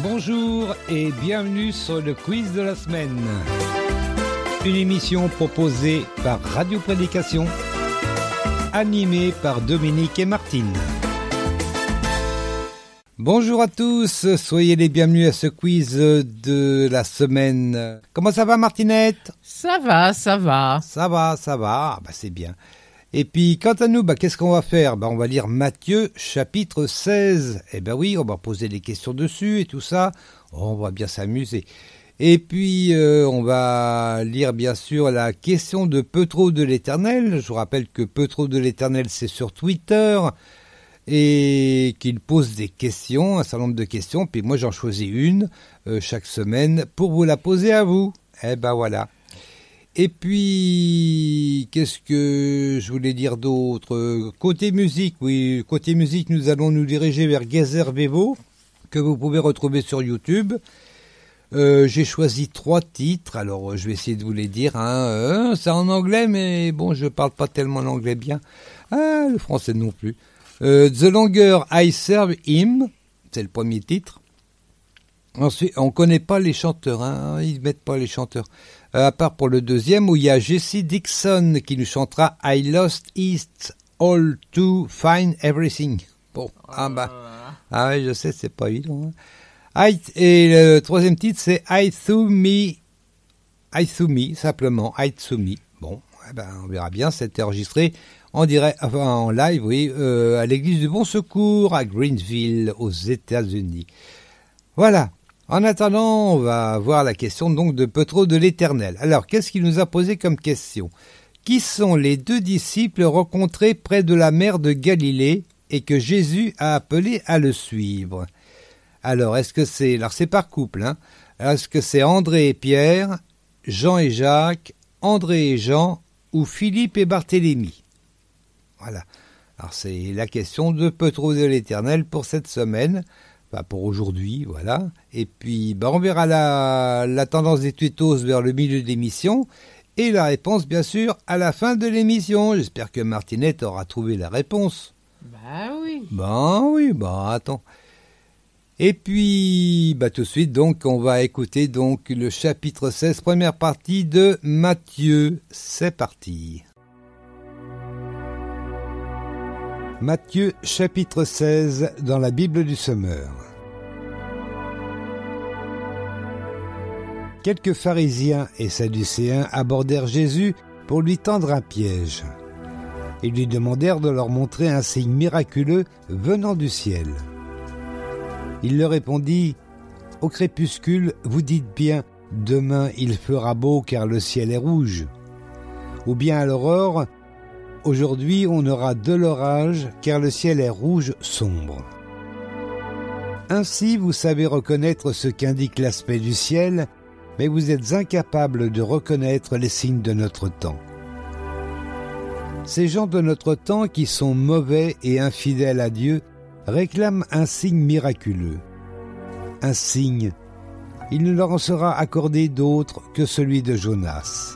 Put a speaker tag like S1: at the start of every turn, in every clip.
S1: Bonjour et bienvenue sur le quiz de la semaine. Une émission proposée par Radio Prédication, animée par Dominique et Martine. Bonjour à tous, soyez les bienvenus à ce quiz de la semaine. Comment ça va, Martinette ?
S2: Ça va.
S1: Ça va, c'est bien. Et puis, quant à nous, qu'est-ce qu'on va faire ? On va lire Matthieu, chapitre 16. Oui, on va poser des questions dessus et tout ça. On va bien s'amuser. Et puis, on va lire, bien sûr, la question de Petro de l'Éternel. Je vous rappelle que Petro de l'Éternel, c'est sur Twitter et qu'il pose des questions, un certain nombre de questions. Puis moi, j'en choisis une chaque semaine pour vous la poser à vous. Voilà. Et puis, qu'est-ce que je voulais dire d'autre ? Côté musique, nous allons nous diriger vers Gezer Vevo, que vous pouvez retrouver sur YouTube. J'ai choisi 3 titres, alors je vais essayer de vous les dire. C'est en anglais, mais bon, je parle pas tellement l'anglais bien. Le français non plus. The Longer I Serve Him, c'est le premier titre. Ensuite, on connaît pas les chanteurs, ils mettent pas les chanteurs. À part pour le deuxième, où il y a Jessie Dixon qui nous chantera I Lost It All to Find Everything. Bon, je sais, c'est pas évident. Et le troisième titre, c'est I Threw Me, simplement, I Threw Me. Bon, on verra bien, c'est enregistré en live, à l'église du Bon Secours, à Greenville, aux États-Unis. Voilà. En attendant, on va voir la question donc de Petro de l'Éternel. Alors, qu'est-ce qu'il nous a posé comme question ? Qui sont les 2 disciples rencontrés près de la mer de Galilée et que Jésus a appelés à le suivre ? Alors, c'est par couple, Est-ce que c'est André et Pierre, Jean et Jacques, André et Jean ou Philippe et Barthélemy ? Voilà. Alors, c'est la question de Petro de l'Éternel pour cette semaine. Pour aujourd'hui, voilà. Et puis, on verra la tendance des tweetos vers le milieu de l'émission et la réponse, bien sûr, à la fin de l'émission. J'espère que Martinette aura trouvé la réponse.
S2: Oui.
S1: Attends. Et puis, tout de suite, donc, on va écouter donc le chapitre 16, première partie de Matthieu. C'est parti. Matthieu chapitre 16 dans la Bible du Semeur. Quelques pharisiens et sadducéens abordèrent Jésus pour lui tendre un piège. Ils lui demandèrent de leur montrer un signe miraculeux venant du ciel. Il leur répondit : « Au crépuscule, vous dites bien, demain il fera beau car le ciel est rouge. Ou bien à l'aurore, aujourd'hui, on aura de l'orage, car le ciel est rouge sombre. Ainsi, vous savez reconnaître ce qu'indique l'aspect du ciel, mais vous êtes incapables de reconnaître les signes de notre temps. Ces gens de notre temps, qui sont mauvais et infidèles à Dieu, réclament un signe miraculeux. Un signe, il ne leur en sera accordé d'autre que celui de Jonas. »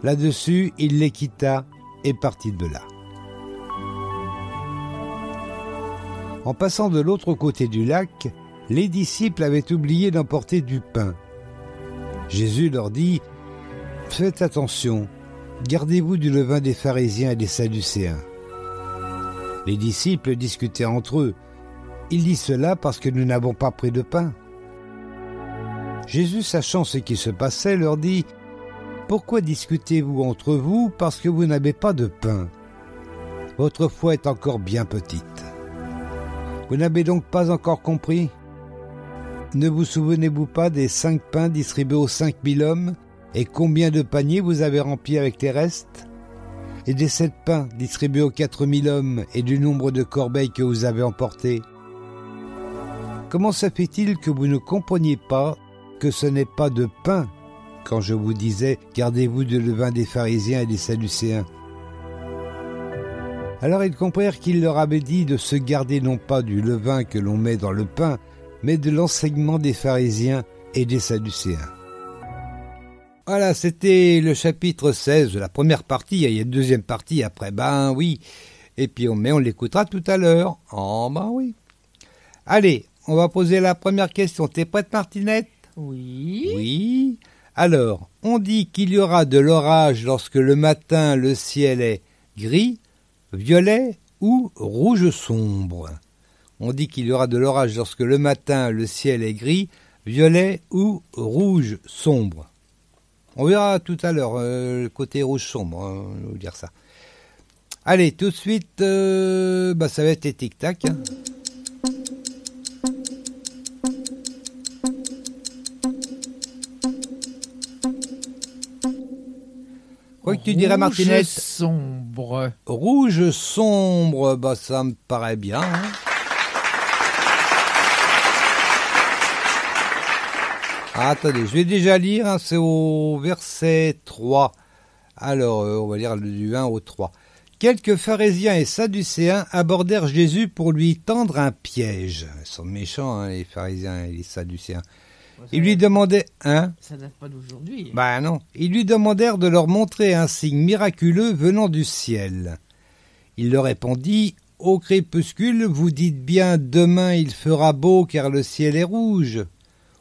S1: Là-dessus, il les quitta et partit de là. En passant de l'autre côté du lac, les disciples avaient oublié d'emporter du pain. Jésus leur dit : « Faites attention, gardez-vous du levain des pharisiens et des sadducéens. » Les disciples discutaient entre eux. Il dit cela parce que nous n'avons pas pris de pain. Jésus, sachant ce qui se passait, leur dit : « Pourquoi discutez-vous entre vous parce que vous n'avez pas de pain ? Votre foi est encore bien petite. Vous n'avez donc pas encore compris ? Ne vous souvenez-vous pas des 5 pains distribués aux 5000 hommes et combien de paniers vous avez remplis avec les restes ? Et des 7 pains distribués aux 4000 hommes et du nombre de corbeilles que vous avez emportés ? Comment se fait-il que vous ne compreniez pas que ce n'est pas de pain quand je vous disais « Gardez-vous du levain des pharisiens et des sadducéens » ? Alors ils comprirent qu'il leur avait dit de se garder non pas du levain que l'on met dans le pain, mais de l'enseignement des pharisiens et des sadducéens. Voilà, c'était le chapitre 16, la première partie. Il y a une deuxième partie après, oui. Et puis on l'écoutera tout à l'heure. Oui. Allez, on va poser la première question. T'es prête, Martinette?
S2: Oui.
S1: Oui. Alors, on dit qu'il y aura de l'orage lorsque le matin le ciel est gris, violet ou rouge sombre. On dit qu'il y aura de l'orage lorsque le matin le ciel est gris, violet ou rouge sombre. On verra tout à l'heure le côté rouge sombre, on va vous dire ça. Allez, tout de suite, ça va être les tic-tac. Hein. Quoi que tu dirais, Martinette?
S2: Rouge sombre.
S1: Rouge sombre, ça me paraît bien. Hein. Attendez, je vais déjà lire, hein, c'est au verset 3. Alors, on va lire du 1 au 3. Quelques pharisiens et sadducéens abordèrent Jésus pour lui tendre un piège. Ils sont méchants, hein, les pharisiens et les sadducéens. Ils lui demandaient... Hein?
S2: Ça date pas d'aujourd'hui.
S1: Non. Ils lui demandèrent de leur montrer un signe miraculeux venant du ciel. Il leur répondit, « Au crépuscule, vous dites bien, demain il fera beau car le ciel est rouge.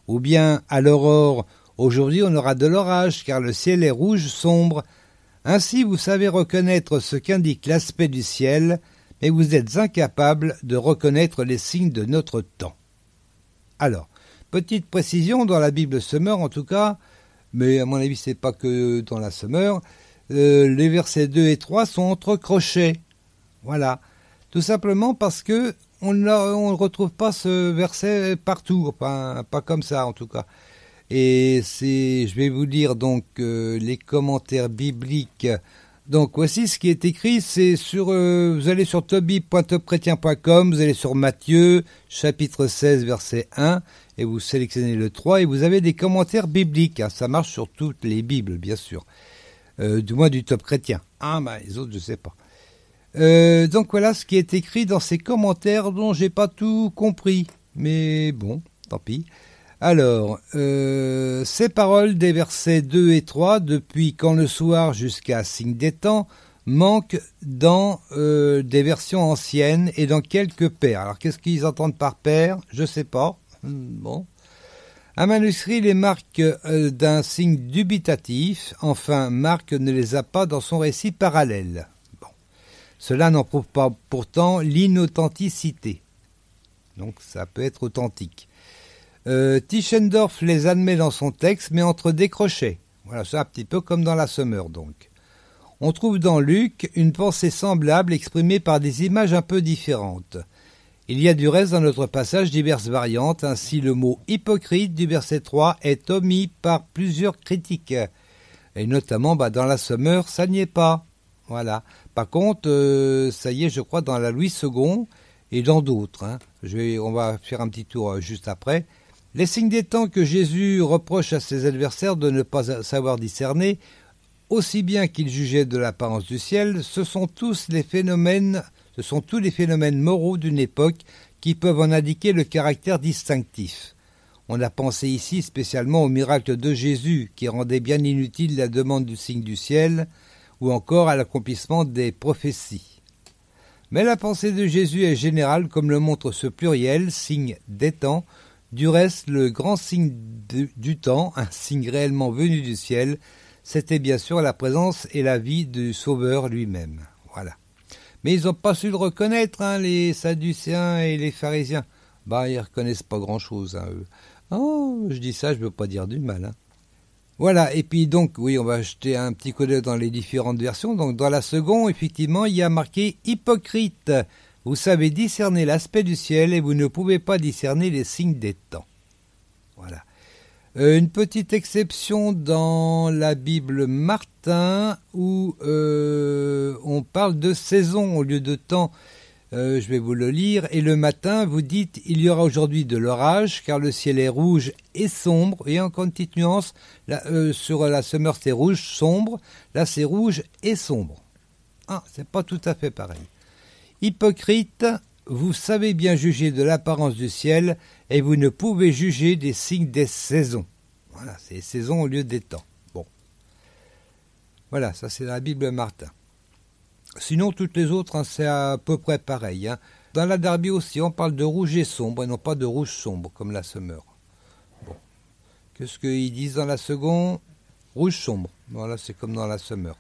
S1: Ou bien, à l'aurore, aujourd'hui on aura de l'orage car le ciel est rouge sombre. Ainsi vous savez reconnaître ce qu'indique l'aspect du ciel, mais vous êtes incapables de reconnaître les signes de notre temps. » Alors, petite précision, dans la Bible Summer en tout cas, mais à mon avis c'est pas que dans la Summer, les versets 2 et 3 sont entre crochets. Voilà. Tout simplement parce que on ne retrouve pas ce verset partout, enfin, pas comme ça en tout cas. Et je vais vous lire donc les commentaires bibliques. Donc voici ce qui est écrit, c'est vous allez sur toby.topchrétien.com, vous allez sur Matthieu, chapitre 16, verset 1, et vous sélectionnez le 3, et vous avez des commentaires bibliques. Hein, ça marche sur toutes les Bibles, bien sûr. Du moins du Top Chrétien. Les autres, je sais pas. Donc voilà ce qui est écrit dans ces commentaires dont j'ai pas tout compris. Mais bon, tant pis. Alors, ces paroles des versets 2 et 3, depuis quand le soir jusqu'à signe des temps, manquent dans des versions anciennes et dans quelques pères. Alors qu'est-ce qu'ils entendent par père? Je sais pas. Bon. Un manuscrit les marque d'un signe dubitatif. Enfin, Marc ne les a pas dans son récit parallèle. Cela n'en prouve pas pourtant l'inauthenticité. Donc ça peut être authentique. Tischendorf les admet dans son texte, mais entre des crochets. Voilà, c'est un petit peu comme dans la Summer donc. On trouve dans Luc une pensée semblable exprimée par des images un peu différentes. Il y a du reste dans notre passage diverses variantes, ainsi le mot hypocrite du verset 3 est omis par plusieurs critiques. Et notamment dans la Summer, ça n'y est pas. Voilà. Par contre, ça y est, je crois, dans la Louis II et dans d'autres. Hein. On va faire un petit tour juste après. Les signes des temps que Jésus reproche à ses adversaires de ne pas savoir discerner, aussi bien qu'il jugeait de l'apparence du ciel, ce sont tous les phénomènes moraux d'une époque qui peuvent en indiquer le caractère distinctif. On a pensé ici spécialement au miracle de Jésus, qui rendait bien inutile la demande du signe du ciel, ou encore à l'accomplissement des prophéties. Mais la pensée de Jésus est générale, comme le montre ce pluriel, signe des temps. Du reste, le grand signe du temps, un signe réellement venu du ciel, c'était bien sûr la présence et la vie du Sauveur lui-même. Voilà. Mais ils n'ont pas su le reconnaître, hein, les Sadducéens et les pharisiens. Ils reconnaissent pas grand-chose, hein, eux. Oh, je dis ça, je veux pas dire du mal, hein. Voilà, et puis donc, oui, on va jeter un petit coup d'œil dans les différentes versions. Donc dans la seconde, effectivement, il y a marqué « hypocrite ». Vous savez discerner l'aspect du ciel et vous ne pouvez pas discerner les signes des temps. Voilà. Une petite exception dans la Bible Martin où on parle de saison au lieu de temps. Je vais vous le lire. Et le matin, vous dites, il y aura aujourd'hui de l'orage, car le ciel est rouge et sombre. Et encore une petite nuance, là, sur la Summer, c'est rouge sombre. Là, c'est rouge et sombre. C'est pas tout à fait pareil. Hypocrite, vous savez bien juger de l'apparence du ciel, et vous ne pouvez juger des signes des saisons. Voilà, c'est les saisons au lieu des temps. Bon. Voilà, ça c'est la Bible Martin. Sinon, toutes les autres, c'est à peu près pareil. dans la Derby aussi, on parle de rouget sombre et non pas de rouge sombre, comme la semeur. Bon. Qu'est-ce qu'ils disent dans la seconde? Rouge sombre. Voilà, c'est comme dans la semeur.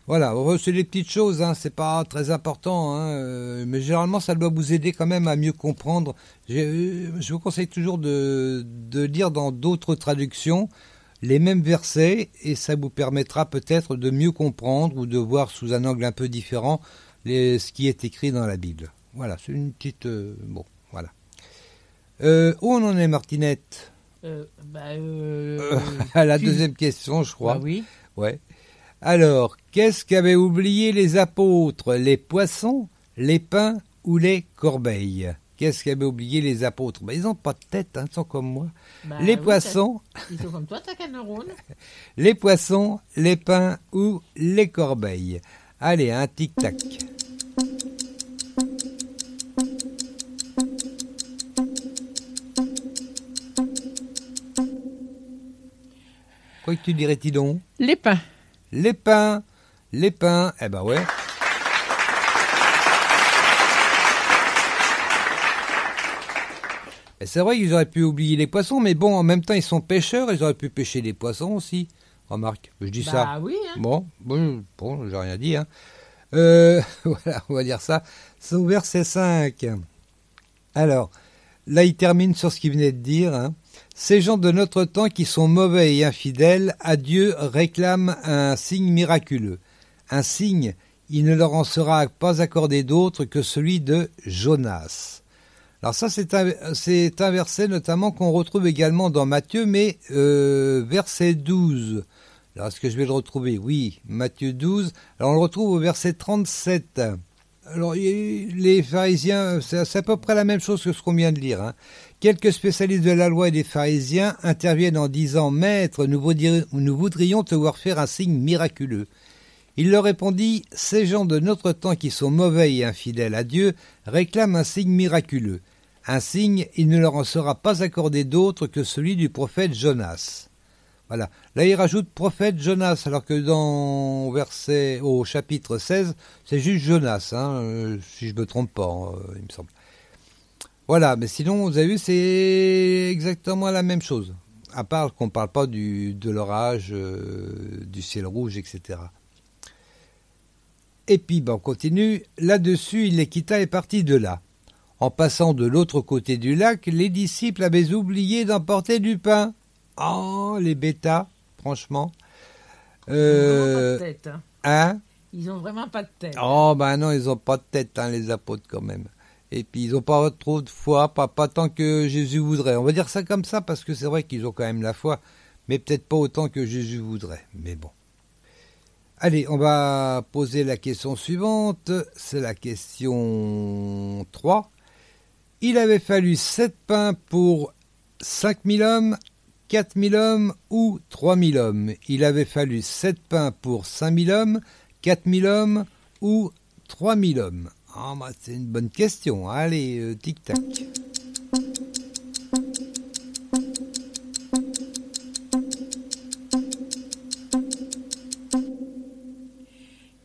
S1: Voilà, c'est des petites choses, hein, c'est pas très important, hein, mais généralement ça doit vous aider quand même à mieux comprendre. Je vous conseille toujours de lire dans d'autres traductions les mêmes versets et ça vous permettra peut-être de mieux comprendre ou de voir sous un angle un peu différent ce qui est écrit dans la Bible. Voilà, c'est une petite... bon, voilà. Où on en est, Martinette? À la deuxième question, je crois.
S2: Bah oui.
S1: Ouais. Alors, qu'est-ce qu'avaient oublié les apôtres? Les poissons, les pains ou les corbeilles? Qu'est-ce qu'avaient oublié les apôtres? Ils n'ont pas de tête, hein, ils sont comme moi. Les poissons,
S2: Ils sont comme toi, t'as qu'un neurone.
S1: les poissons, les pains ou les corbeilles? Allez, un tic-tac. Quoi que tu dirais, Tidon?
S2: Les pains.
S1: Les pains, eh ben ouais. Et c'est vrai qu'ils auraient pu oublier les poissons, mais bon, en même temps, ils sont pêcheurs, ils auraient pu pêcher des poissons aussi. Remarque, je dis ça.
S2: Ah oui. Hein.
S1: Bon, j'ai rien dit. Hein. Voilà, on va dire ça. C'est au verset 5. Alors, là, il termine sur ce qu'il venait de dire. Hein. Ces gens de notre temps qui sont mauvais et infidèles à Dieu réclament un signe miraculeux. Un signe, il ne leur en sera pas accordé d'autre que celui de Jonas. Alors ça, c'est un verset notamment qu'on retrouve également dans Matthieu, mais verset 12. Alors, est-ce que je vais le retrouver? Oui, Matthieu 12. Alors, on le retrouve au verset 37. Alors, les pharisiens, c'est à peu près la même chose que ce qu'on vient de lire. Hein. Quelques spécialistes de la loi et des pharisiens interviennent en disant « Maître, nous voudrions te voir faire un signe miraculeux. » Il leur répondit « Ces gens de notre temps qui sont mauvais et infidèles à Dieu réclament un signe miraculeux. Un signe, il ne leur en sera pas accordé d'autre que celui du prophète Jonas. » Voilà. Là, il rajoute prophète Jonas, alors que au chapitre 16, c'est juste Jonas, hein, si je me trompe pas, il me semble. Voilà, mais sinon, vous avez vu, c'est exactement la même chose. À part qu'on ne parle pas de l'orage, du ciel rouge, etc. Et puis, on continue. Là-dessus, il les quitta et partit de là. En passant de l'autre côté du lac, les disciples avaient oublié d'emporter du pain. Oh, les bêtas, franchement.
S2: Ils n'ont pas de tête.
S1: Hein?
S2: Ils n'ont vraiment pas de tête.
S1: Oh, non, ils n'ont pas de tête, hein, les apôtres, quand même. Et puis, ils n'ont pas trop de foi, pas tant que Jésus voudrait. On va dire ça comme ça, parce que c'est vrai qu'ils ont quand même la foi, mais peut-être pas autant que Jésus voudrait. Mais bon. Allez, on va poser la question suivante. C'est la question 3. Il avait fallu 7 pains pour 5000 hommes, 4000 hommes ou 3000 hommes. Il avait fallu 7 pains pour 5000 hommes, 4000 hommes ou 3000 hommes. Ah, c'est une bonne question. Allez, tic-tac.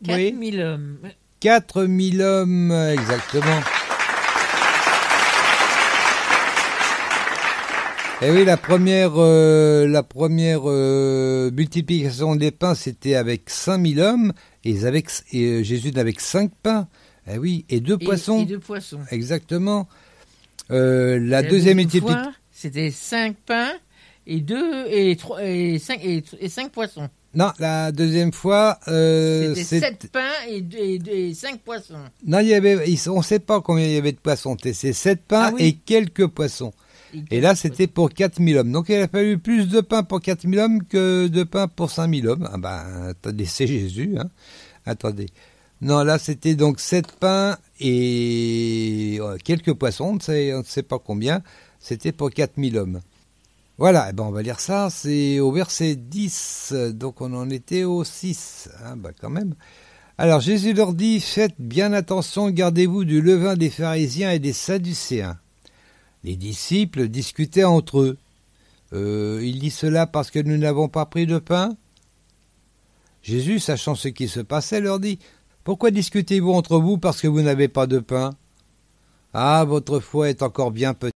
S2: Oui. 4000 hommes.
S1: 4000 hommes, exactement. Et oui, la première multiplication des pains, c'était avec 5000 hommes, et Jésus n'avait que 5 pains. Eh oui, et 2 poissons.
S2: Et 2 poissons.
S1: Exactement. La deuxième
S2: fois, c'était 5 pains et 5 poissons.
S1: Non, la deuxième fois,
S2: c'était 7 pains et 5 poissons.
S1: Non, on ne sait pas combien il y avait de poissons. C'est 7 pains et quelques poissons. Et là, c'était pour 4000 hommes. Donc, il a fallu plus de pain pour 4000 hommes que de pain pour 5000 hommes. Ah attendez, c'est Jésus. Hein. Attendez. Non, là, c'était donc 7 pains et quelques poissons. On ne sait pas combien. C'était pour 4000 hommes. Voilà, on va lire ça. C'est au verset 10. Donc, on en était au 6. Hein, quand même. Alors, Jésus leur dit, faites bien attention, gardez-vous du levain des pharisiens et des sadducéens. Les disciples discutaient entre eux. Il dit cela parce que nous n'avons pas pris de pain? Jésus, sachant ce qui se passait, leur dit, pourquoi discutez-vous entre vous parce que vous n'avez pas de pain? Ah, votre foi est encore bien petite.